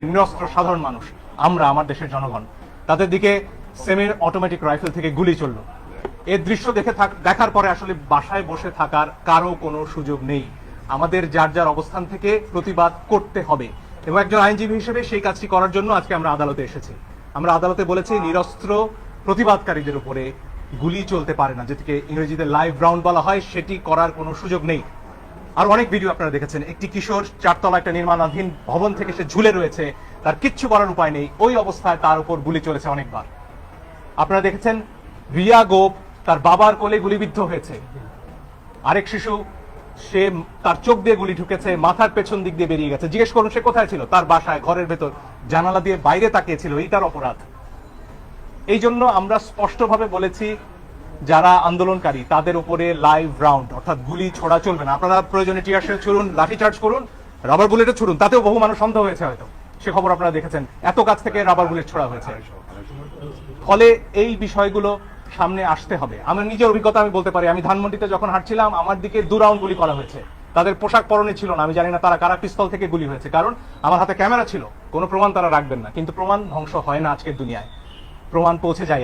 নিরস্ত্র সাধারণ মানুষ, আমরা আমার দেশের জনগণ, তাদের দিকে সেমি অটোমেটিক রাইফেল থেকে গুলি চলল। এর দৃশ্য দেখার পরে আসলে বাসায় বসে থাকার কারো কোনো সুযোগ নেই। আমাদের যার যার অবস্থান থেকে প্রতিবাদ করতে হবে এবং একজন আইনজীবী হিসেবে সেই কাজটি করার জন্য আজকে আমরা আদালতে এসেছি। আমরা আদালতে বলেছি নিরস্ত্র প্রতিবাদকারীদের উপরে গুলি চলতে পারে না, যেটিকে ইংরেজিতে লাইভ রাউন্ড বলা হয়, সেটি করার কোনো সুযোগ নেই। আর অনেক ভিডিও আপনারা দেখেছেন, একটি কিশোর চারতলা একটা নির্মাণাধীন ভবন থেকে সে ঝুলে রয়েছে, তার কিচ্ছু করার উপায় নেই, ওই অবস্থায় তার উপর গুলি চলেছে অনেকবার। আপনারা দেখেছেন রিয়া গোপ তার বাবার কোলে গুলিবিদ্ধ হয়েছে, আরেক শিশু সে তার চোখ দিয়ে গুলি ঢুকেছে, মাথার পেছন দিক দিয়ে বেরিয়ে গেছে। জিজ্ঞেস করুন সে কোথায় ছিল? তার বাসায়, ঘরের ভেতর, জানালা দিয়ে বাইরে তাকিয়েছিল, এই তার অপরাধ। এই জন্য আমরা স্পষ্টভাবে বলেছি যারা আন্দোলনকারী তাদের উপরে লাইভ রাউন্ড অর্থাৎ গুলি ছোড়া চলবে না। আপনারা প্রয়োজনে টিয়ার শেল ছুড়ুন, লাঠিচার্জ করুন, রাবার বুলেটও ছুড়ুন, তাতেও বহু মানুষ সন্দেহ হয়েছে হয়তো, সে খবর আপনারা দেখেছেন, এত কাছ থেকে রাবার বুলেট ছোড়া হয়েছে। ফলে এই বিষয়গুলো সামনে আসতে হবে। আমার নিজের অভিজ্ঞতা আমি বলতে পারি, আমি ধানমন্ডিতে যখন হাঁটছিলাম আমার দিকে 2 রাউন্ড গুলি করা হয়েছে। তাদের পোশাক পরনে ছিল না, আমি জানি না তারা কারা পিস্তল থেকে গুলি হয়েছে, কারণ আমার হাতে ক্যামেরা ছিল। কোনো প্রমাণ তারা রাখবেন না, কিন্তু প্রমাণ ধ্বংস হয় না আজকের দুনিয়ায়, প্রমাণ পৌঁছে যায়।